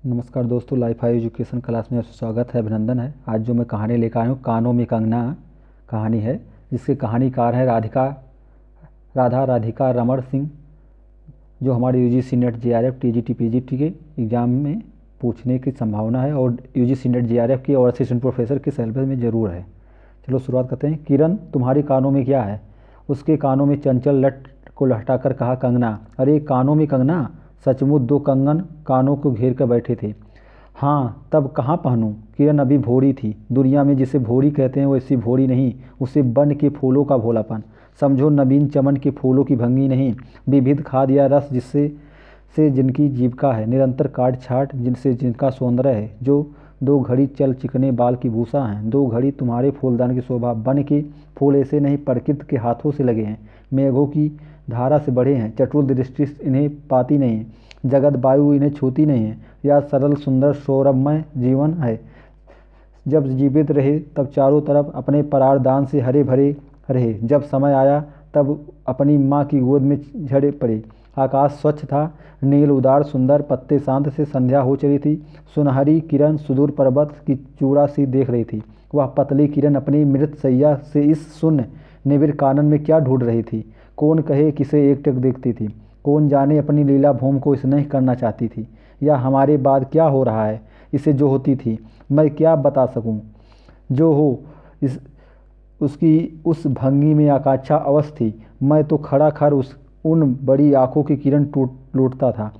नमस्कार दोस्तों, life high education class में आपका स्वागत है, अभिनंदन है। आज जो मैं कहानी लेकर आया हूँ कानों में कंगना कहानी है, जिसके कहानीकार हैं राधा राधिका रमण सिंह, जो हमारे UGC net JRF TGT PGT के एग्ज़ाम में पूछने की संभावना है और यूजीसी नेट जेआरएफ की और असिस्टेंट प्रोफेसर के सिलेबस में ज़रूर है। चलो शुरुआत करते हैं। किरण, तुम्हारे कानों में क्या है? उसके कानों में चंचल लट को लहटाकर कहा कंगना। अरे कानों में कंगना? सचमुच दो कंगन कानों को घेर कर बैठे थे। हाँ, तब कहाँ पहनूं? किरण अभी भोरी थी। दुनिया में जिसे भोरी कहते हैं वैसी भोरी नहीं, उसे वन के फूलों का भोलापन समझो, नवीन चमन के फूलों की भंगी नहीं, विविध खाद या रस जिससे से जिनकी जीविका है, निरंतर काट छाट जिनसे जिनका सौंदर्य है, जो दो घड़ी चल चिकने बाल की भूसा हैं, दो घड़ी तुम्हारे फूलदान की शोभा। वन के फूल ऐसे नहीं प्रकृति के हाथों से लगे हैं, मेघों की धारा से बढ़े हैं, चतुर दृष्टि इन्हें पाती नहीं है, जगत वायु इन्हें छूती नहीं है। यह सरल सुंदर सौरभमय जीवन है। जब जीवित रहे तब चारों तरफ अपने परारदान से हरे भरे रहे, जब समय आया तब अपनी माँ की गोद में झड़े पड़े। आकाश स्वच्छ था, नील उदार सुंदर, पत्ते शांत से संध्या हो चली थी। सुनहरी किरण सुदूर पर्वत की चूड़ा सी देख रही थी। वह पतली किरण अपनी मृत सैया से इस शून्य निबिड़ कानन में क्या ढूंढ रही थी? कौन कहे किसे एकटक देखती थी? कौन जाने अपनी लीला भूमि को स्नेह करना चाहती थी, या हमारे बाद क्या हो रहा है इसे जो होती थी? मैं क्या बता सकूं? जो हो इस उसकी उस भंगी में आकांक्षा अवश्य थी। मैं तो खड़ा खड़ उन बड़ी आंखों की किरण लूटता था।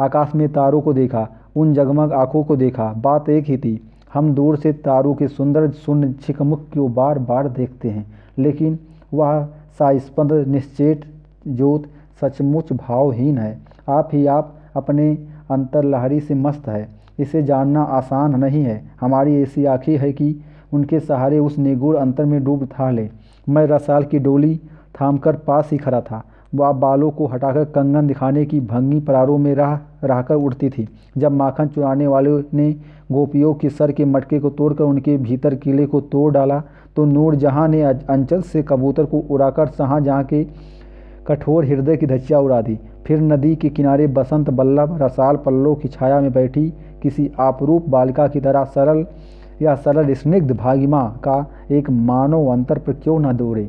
आकाश में तारों को देखा, उन जगमग आंखों को देखा। बात एक ही थी। हम दूर से तारों के सुंदर शून्य छिकमुख को बार बार देखते हैं, लेकिन वह सास्पंद निश्चेत ज्योत सचमुच भावहीन है। आप ही आप अपने अंतर लहरी से मस्त है। इसे जानना आसान नहीं है। हमारी ऐसी आँखें हैं कि उनके सहारे उस निगूढ़ अंतर में डूब था ले। मैं रसाल की डोली थामकर पास ही खड़ा था। वह बालों को हटाकर कंगन दिखाने की भंगी परारों में रहकर उड़ती थी। जब माखन चुराने वालों ने गोपियों के सर के मटके को तोड़कर उनके भीतर किले को तोड़ डाला, तो नूर जहाँ ने अंचल से कबूतर को उड़ाकर शाहजहाँ के कठोर हृदय की धज्जियाँ उड़ा दी। फिर नदी के किनारे बसंत बल्लभ रसाल पल्लों की छाया में बैठी किसी आपरूप बालिका की तरह सरल स्निग्ध भागिमा का एक मानव अंतर पर क्यों न दौड़े।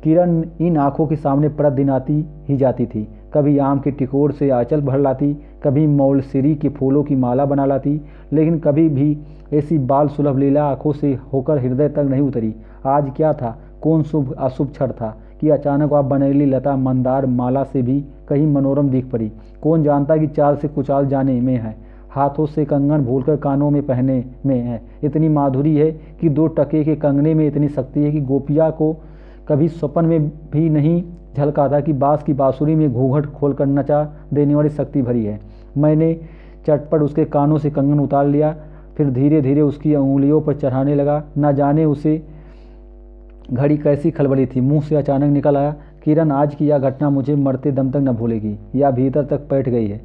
किरण इन आँखों के सामने प्रतिदिन आती ही जाती थी। कभी आम के टिकोर से आंचल भर लाती, कभी मौलसिरी के फूलों की माला बना लाती, लेकिन कभी भी ऐसी बाल सुलभ लीला आँखों से होकर हृदय तक नहीं उतरी। आज क्या था? कौन शुभ अशुभ क्षण था कि अचानक वह बनैली लता मंदार माला से भी कहीं मनोरम दिख पड़ी। कौन जानता कि चाल से कुचाल जाने में है, हाथों से कंगन भूलकर कानों में पहने में है। इतनी माधुरी है कि 2 टके के कंगने में इतनी शक्ति है कि गोपिया को कभी स्वप्न में भी नहीं झलका था कि बाँस की बांसुरी में घूंघट खोलकर नचा देने वाली शक्ति भरी है। मैंने चटपट उसके कानों से कंगन उतार लिया, फिर धीरे धीरे उसकी उंगलियों पर चढ़ाने लगा। न जाने उसे घड़ी कैसी खलबली थी। मुंह से अचानक निकल आया, किरण आज की यह घटना मुझे मरते दम तक न भूलेगी। यह भीतर तक बैठ गई है।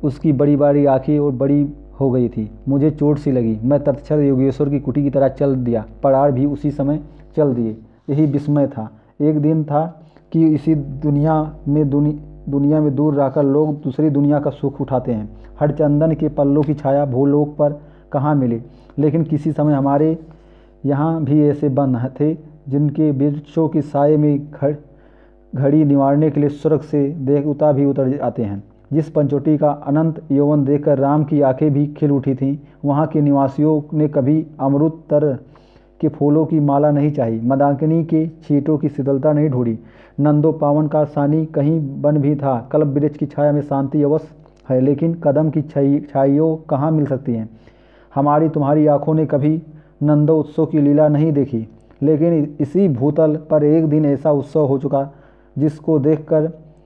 उसकी बड़ी बड़ी आँखें और बड़ी हो गई थी। मुझे चोट सी लगी। मैं तत्क्षण योगेश्वर की कुटी की तरह चल दिया। परार भी उसी समय चल दिए। यही विस्मय था। एक दिन था कि इसी दुनिया में दूर रहकर लोग दूसरी दुनिया का सुख उठाते हैं। हरचंदन के पल्लों की छाया भूलोक पर कहाँ मिले, लेकिन किसी समय हमारे यहाँ भी ऐसे वन थे जिनके वृक्षों के साये में घड़ी निवारने के लिए स्वर्ग से देवता भी उतर आते हैं। जिस पंचोटी का अनंत यौवन देखकर राम की आंखें भी खिल उठी थीं, वहाँ के निवासियों ने कभी अमृत तर के फूलों की माला नहीं चाही, मंदाकिनी के छींटों की शीतलता नहीं ढूंढी। नंदो पावन का सानी कहीं बन भी था। कल्प वृक्ष की छाया में शांति अवश्य है, लेकिन कदम की छाइयों कहाँ मिल सकती हैं। हमारी तुम्हारी आँखों ने कभी नंदो उत्सव की लीला नहीं देखी, लेकिन इसी भूतल पर एक दिन ऐसा उत्सव हो चुका जिसको देख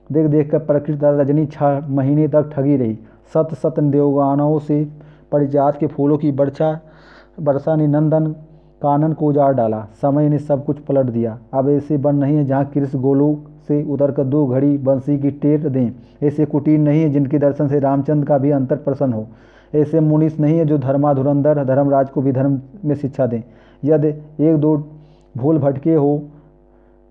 देख कर प्रकृति रजनी 6 महीने तक ठगी रही। सत देवगानों से परिजात के फूलों की वर्षा ने नंदन कानन को उजाड़ डाला। समय ने सब कुछ पलट दिया। अब ऐसे वन नहीं है जहाँ कृष्ण गोलोक से उतरकर 2 घड़ी बंसी की टेर दें। ऐसे कुटीर नहीं है जिनके दर्शन से रामचंद्र का भी अंतर प्रसन्न हो। ऐसे मुनीस नहीं है जो धर्माधुरंधर धर्मराज को भी धर्म में शिक्षा दें। यदि 1-2 भूल भटके हो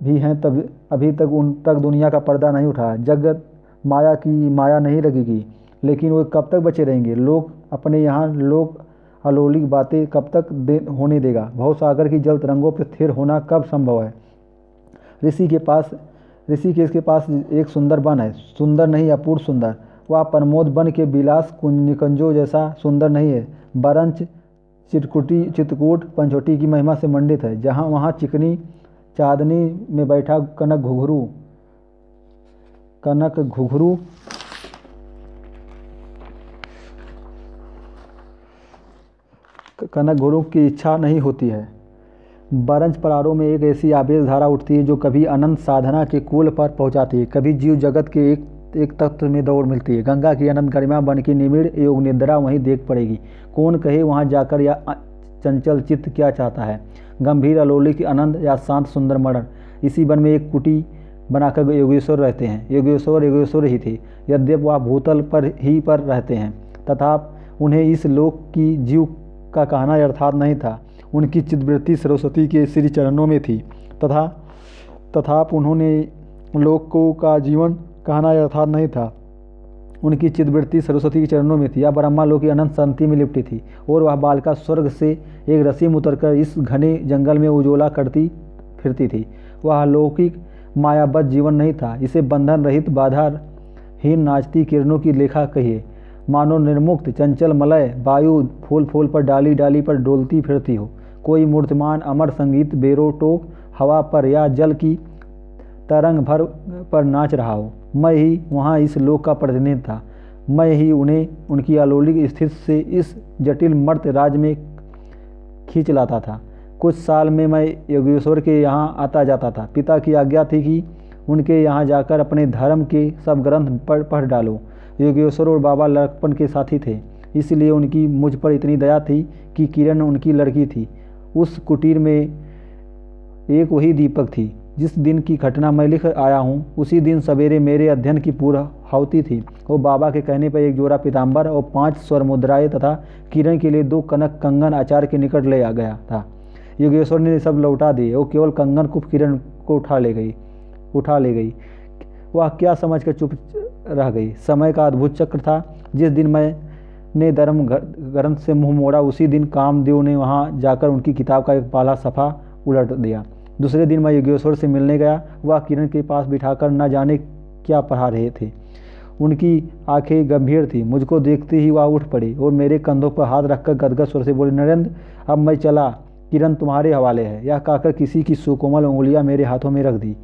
भी हैं तब अभी तक उन तक दुनिया का पर्दा नहीं उठा। जगत माया की माया नहीं लगेगी। लेकिन वो कब तक बचे रहेंगे? लोग अपने यहाँ लोग अलौकिक बातें कब तक होने देगा? भवसागर की जल तरंगों पर स्थिर होना कब संभव है? ऋषिकेश के पास एक सुंदर वन है, सुंदर नहीं अपूर्व सुंदर। वह प्रमोद वन के विलास निकुंजों जैसा सुंदर नहीं है, बरंच चित्रकूट पंचवटी की महिमा से मंडित है, जहाँ वहाँ चिकनी चांदनी में बैठा कनक घुघरू की इच्छा नहीं होती है। बरंच परारों में एक ऐसी आवेश धारा उठती है जो कभी अनंत साधना के कुल पर पहुंचाती है, कभी जीव जगत के एक तत्व में दौड़ मिलती है। गंगा की अनंत गरिमा बन की निबिड़ योग निद्रा वहीं देख पड़ेगी। कौन कहे वहाँ जाकर या चंचल चित्त क्या चाहता है, गंभीर अलौकिक आनंद या शांत सुंदर मरण। इसी वन में एक कुटी बनाकर योगेश्वर रहते हैं। योगेश्वर ही थे, यद्यप वह भूतल पर रहते हैं, तथा उन्हें इस लोक की जीव का कहना अर्थात नहीं था। उनकी चित्तवृत्ति सरस्वती के श्री चरणों में थी, तथा उन्होंने लोकों का जीवन कहना अर्थात नहीं था। उनकी चित्तवृत्ति सरस्वती के चरणों में थी। या ब्रह्मा लोक की अनंत शांति में लिपटी थी, और वह बालिका स्वर्ग से एक रस्सी में उतरकर इस घने जंगल में उजोला करती फिरती थी। वह अलौकिक मायाबद्ध जीवन नहीं था, इसे बंधन रहित बाधाहीन नाचती किरणों की लेखा कहिए। मानो निर्मुक्त चंचल मलय वायु फूल पर डाली पर डोलती फिरती हो। कोई मूर्तिमान अमर संगीत बेरोटोक हवा पर या जल की तरंग भर पर नाच रहा हो। मैं ही वहाँ इस लोक का प्रतिनिधि था। मैं ही उन्हें उनकी अलौकिक स्थिति से इस जटिल मर्त राज में खींच लाता था। कुछ साल में मैं योगेश्वर के यहाँ आता जाता था। पिता की आज्ञा थी कि उनके यहाँ जाकर अपने धर्म के सब ग्रंथ पढ़ डालो। योगेश्वर और बाबा लड़कपन के साथी थे, इसलिए उनकी मुझ पर इतनी दया थी कि किरण उनकी लड़की थी। उस कुटीर में एक वही दीपक थी। जिस दिन की घटना मैं लिख आया हूँ, उसी दिन सवेरे मेरे अध्ययन की पूर्णाहुति थी। वो बाबा के कहने पर एक जोड़ा पीताम्बर और 5 स्वर्ण मुद्राएं तथा किरण के लिए 2 कनक कंगन आचार्य के निकट ले आ गया था। योगेश्वर ने सब लौटा दिए। वो केवल कंगन को किरण को उठा ले गई। वह क्या समझकर चुप रह गई। समय का अद्भुत चक्र था। जिस दिन मैंने धर्म ग्रंथ से मुंह मोड़ा, उसी दिन कामदेव ने वहां जाकर उनकी किताब का एक पाला सफ़ा उलट दिया। दूसरे दिन मैं योगेश्वर से मिलने गया। वह किरण के पास बिठाकर न जाने क्या पढ़ा रहे थे। उनकी आंखें गंभीर थी। मुझको देखते ही वह उठ पड़ी और मेरे कंधों पर हाथ रखकर गदगद स्वर से बोली, नरेंद्र अब मैं चला, किरण तुम्हारे हवाले है। यह कहकर किसी की सुकोमल उंगलियां मेरे हाथों में रख दी।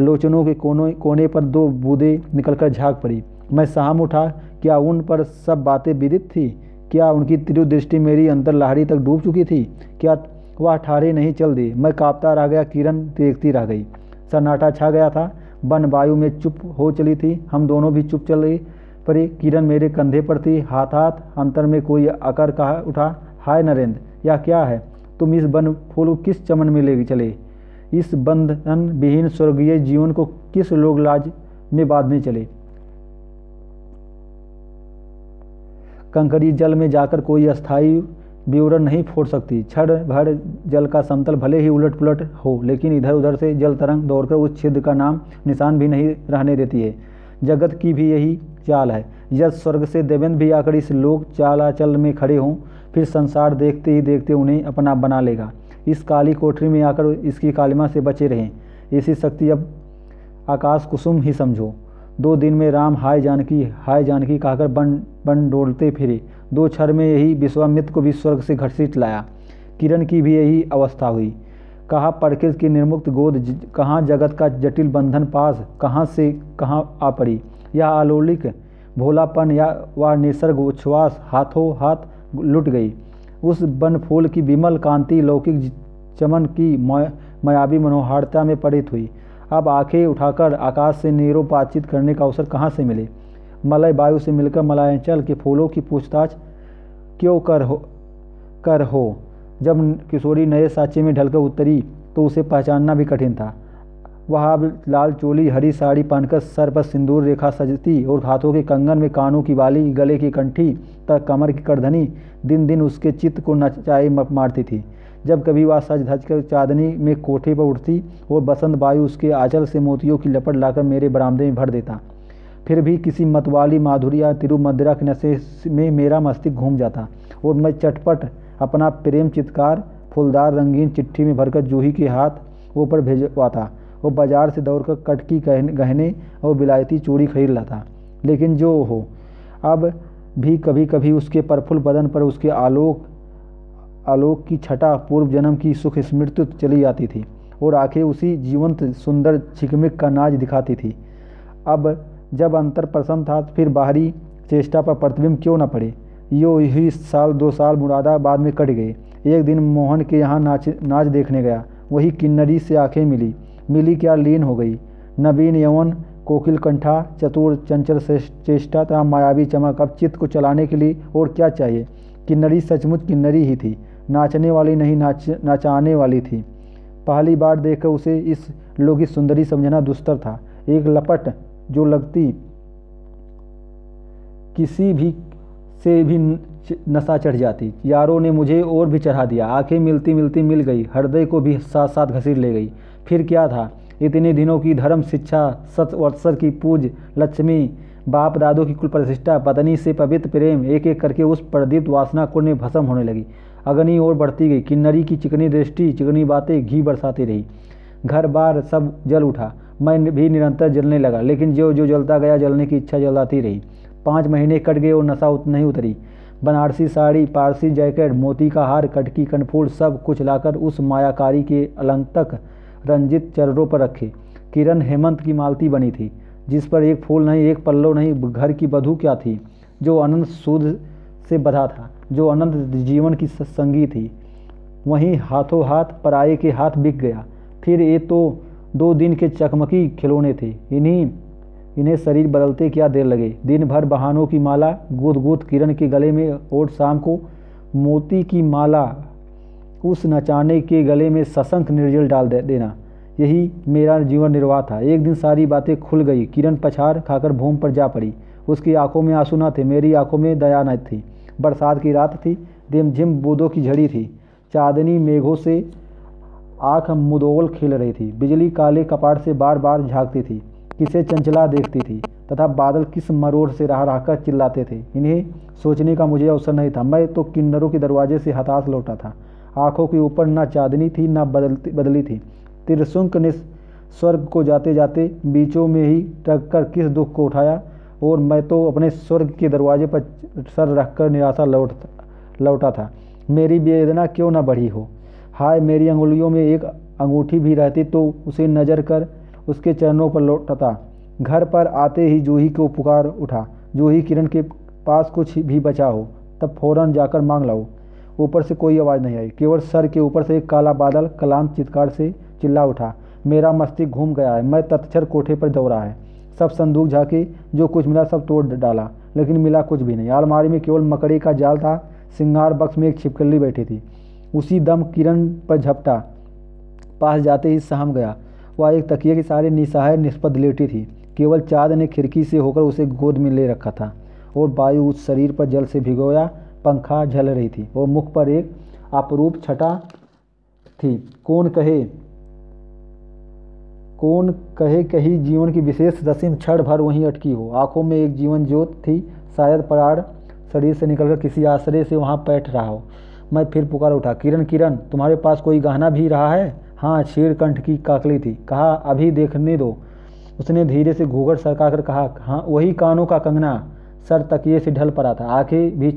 लोचनों के कोने पर 2 बूंदें निकलकर झाँक पड़ी। मैं सहम उठा। क्या उन पर सब बातें विदित थी? क्या उनकी तीव्र दृष्टि मेरी अंतर लहरी तक डूब चुकी थी? क्या वह ठाड़े नहीं चल दी? मैं कांपता रह गया। किरण देखती रह गई। सन्नाटा छा गया था। वन वायु में चुप हो चली थी। हम दोनों भी चुप चले पड़े। किरण मेरे कंधे पर थी। हाथ अंतर में कोई आकर कहा उठा, हाय नरेंद्र, यह क्या है? तुम इस वन फूल किस चमन में ले चले? इस बंधन विहीन स्वर्गीय जीवन को किस लोग लाज में बांधने चले? कंकरी जल में जाकर कोई अस्थायी विवरण नहीं फोड़ सकती। क्षण भर जल का समतल भले ही उलट पुलट हो, लेकिन इधर उधर से जल तरंग दौड़कर उस छिद्र का नाम निशान भी नहीं रहने देती है। जगत की भी यही चाल है। यदि स्वर्ग से देवेंद्र भी आकर इस लोक चालाचल में खड़े हों, फिर संसार देखते ही देखते उन्हें अपना बना लेगा। इस काली कोठरी में आकर इसकी कालिमा से बचे रहें। ऐसी शक्ति अब आकाश कुसुम ही समझो। 2 दिन में राम हाय जानकी कहकर बन डोलते फिरे। 2 क्षण में यही विश्वामित्र को भी स्वर्ग से घसीट लाया। किरण की भी यही अवस्था हुई। कहाँ प्रकृति की निर्मुक्त गोद, कहाँ जगत का जटिल बंधन पास, कहाँ से कहाँ आ पड़ी। यह अलौकिक भोलापन या वह निसर्ग उच्छ्वास हाथों हाथ लुट गई। उस वन फूल की विमल कांति लौकिक चमन की मायावी मनोहारिता में परित हुई। अब आंखें उठाकर आकाश से नीरो बातचीत करने का अवसर कहाँ से मिले? मलय वायु से मिलकर मलयांचल के फूलों की पूछताछ क्यों कर हो? जब किशोरी नए साँचे में ढलकर उतरी तो उसे पहचानना भी कठिन था। वह अब लाल चोली हरी साड़ी पहनकर सर पर सिंदूर रेखा सजती और हाथों के कंगन में कानों की बाली, गले की कंठी तक कमर की करधनी दिन दिन उसके चित्त को नचाए मारती थी। जब कभी वह सज धज कर चांदनी में कोठे पर उठती और बसंत वायु उसके आंचल से मोतियों की लपट लाकर मेरे बरामदे में भर देता, फिर भी किसी मतवाली माधुरी या तिरुमंदिरा के नशे में मेरा मस्तिष्क घूम जाता और मैं चटपट अपना प्रेम चित्कार फूलदार रंगीन चिट्ठी में भरकर जूही के हाथ ऊपर भेजवाता। वो बाजार से दौड़कर कटकी गहने और विलायती चूड़ी खरीद लाता। लेकिन जो हो, अब भी कभी कभी उसके प्रफुल्ल बदन पर उसके आलोक की छटा पूर्व जन्म की सुख स्मृति चली जाती थी और आंखें उसी जीवंत सुंदर छिकमिक का नाच दिखाती थी। अब जब अंतर प्रसन्न था, फिर बाहरी चेष्टा पर प्रतिबिंब क्यों न पड़े। यो ही साल 2 साल मुरादाबाद में कट गए। एक दिन मोहन के यहाँ नाच देखने गया। वही किन्नरी से आंखें मिली क्या लीन हो गई। नवीन यौवन, कोकिल कंठा, चतुर चंचल चेष्टा तथा मायावी चमक। अब चित्त को चलाने के लिए और क्या चाहिए। किन्नरी सचमुच किन्नरी ही थी, नाचने वाली नहीं नाचाने वाली थी। पहली बार देखकर उसे इस लौकिक सुंदरी समझना दुस्तर था। एक लपट जो लगती किसी भी से भी नशा चढ़ जाती। यारों ने मुझे और भी चढ़ा दिया। आंखें मिलती मिलती मिल गई, हृदय को भी साथ साथ घसीट ले गई। फिर क्या था, इतने दिनों की धर्म शिक्षा, 7 वर्ष की पूज लक्ष्मी, बाप दादों की कुल प्रतिष्ठा, पत्नी से पवित्र प्रेम, एक एक करके उस प्रदीप्त वासना कुंड में भस्म होने लगी। अग्नि और बढ़ती गई। किन्नरी की चिकनी दृष्टि, चिकनी बातें घी बरसाती रही। घर बार सब जल उठा। मैं भी निरंतर जलने लगा, लेकिन जो जो जलता गया जलने की इच्छा जलाती रही। 5 महीने कट गए और नशा नहीं उतरी। बनारसी साड़ी, पारसी जैकेट, मोती का हार, कटकी कनफूल सब कुछ लाकर उस मायाकारी के अलंतक रंजित चरणों पर रखे। किरण हेमंत की मालती बनी थी, जिस पर एक फूल नहीं, एक पल्लव नहीं। घर की बधू क्या थी, जो अनंत सूद से बधा था, जो अनंत जीवन की संगी थी। वहीं हाथों हाथ पराये के हाथ बिक गया। फिर ये तो 2 दिन के चकमकी खिलौने थे। इन्हें शरीर बदलते क्या देर लगे। दिन भर बहानों की माला गूंथ किरण के गले में और शाम को मोती की माला उस नचाने के गले में सशंक निर्जल डाल देना। यही मेरा जीवन निर्वाह था। एक दिन सारी बातें खुल गई। किरण पछाड़ खाकर भूमि पर जा पड़ी। उसकी आंखों में आंसू न थे, मेरी आंखों में दया न थी। बरसात की रात थी, रिमझिम बूंदों की झड़ी थी। चांदनी मेघों से आंख मुदोल खेल रही थी। बिजली काले कपाट से बार बार झांकती थी, किसे चंचला देखती थी, तथा बादल किस मरोड़ से रह कर चिल्लाते थे। इन्हें सोचने का मुझे अवसर नहीं था। मैं तो किन्नरों के दरवाजे से हताश लौटा था। आंखों के ऊपर न चांदनी थी, न बदली थी। त्रिशुंक ने स्वर्ग को जाते जाते बीचों में ही टककर किस दुख को उठाया, और मैं तो अपने स्वर्ग के दरवाजे पर सर रखकर निराशा लौटा था। मेरी वेदना क्यों न बढ़ी हो। हाय, मेरी अंगुलियों में एक अंगूठी भी रहती तो उसे नजर कर उसके चरणों पर लौटता। घर पर आते ही जूही को पुकार उठा, जूही, किरण के पास कुछ भी बचा हो तब फौरन जाकर मांग लाओ। ऊपर से कोई आवाज़ नहीं आई, केवल सर के ऊपर से एक काला बादल कलाम चित्कार से चिल्ला उठा। मेरा मस्तिष्क घूम गया है। मैं तत्क्षण कोठे पर दौड़ा है। सब संदूक झाँके, जो कुछ मिला सब तोड़ डाला, लेकिन मिला कुछ भी नहीं। अलमारी में केवल मकड़ी का जाल था। श्रृंगार बक्स में एक छिपकली बैठी थी। उसी दम किरण पर झपटा। पास जाते ही सहम गया। वह एक तकिए के सहारे निसहाय निष्पद लेटी थी। केवल चाँद ने खिड़की से होकर उसे गोद में ले रखा था और वायु उस शरीर पर जल से भिगोया पंखा झल रही थी और मुख पर एक अपरूप छटा थी। कौन कहे कहीं जीवन की विशेष रस्म क्षण भर वहीं अटकी हो। आंखों में एक जीवन ज्योत थी, शायद प्राण शरीर से निकलकर किसी आश्रय से वहाँ बैठ रहा हो। मैं फिर पुकार उठा, किरण, किरण, तुम्हारे पास कोई गहना भी रहा है? हाँ, शीरकंठ की काकली थी। कहा, अभी देखने दो। उसने धीरे से घूंघट सरकाकर कहा, हाँ, वही कानों का कंगना। सर तकिए से ढल पड़ा था, आंखें भी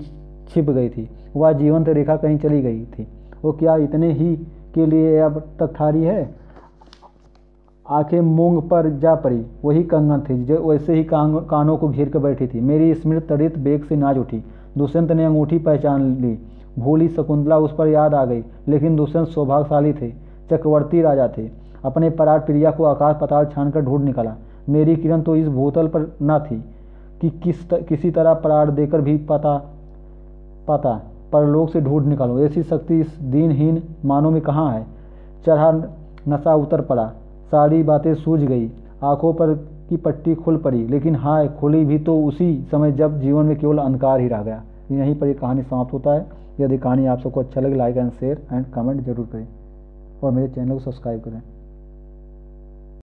छिप गई थी। वह जीवंत रेखा कहीं चली गई थी। वो क्या इतने ही के लिए अब तक ठारी है? आंखें मूंग पर जा पड़ी। वही कंगन थी जो वैसे ही कानों को घेर कर बैठी थी। मेरी स्मृति तड़ित बेग से नाच उठी। दुष्यंत ने अंगूठी पहचान ली। भूली शकुंतला उस पर याद आ गई। लेकिन दुष्यंत सौभाग्यशाली थे, चक्रवर्ती राजा थे। अपने पराग प्रिया को आकाश पाताल छानकर ढूंढ निकाला। मेरी किरण तो इस भूतल पर न थी कि किसी तरह प्राण देकर भी पाता परलोक से ढूंढ निकालो। ऐसी शक्ति इस दीनहीन मानव में कहाँ है? चढ़ा नशा उतर पड़ा। सारी बातें सूझ गई। आंखों पर की पट्टी खुल पड़ी। लेकिन हाय, खुली भी तो उसी समय जब जीवन में केवल अंधकार ही रह गया। यहीं पर ये कहानी समाप्त होता है। यदि कहानी आप सबको अच्छा लगे, like and share and comment जरूर करें और मेरे चैनल को सब्सक्राइब करें।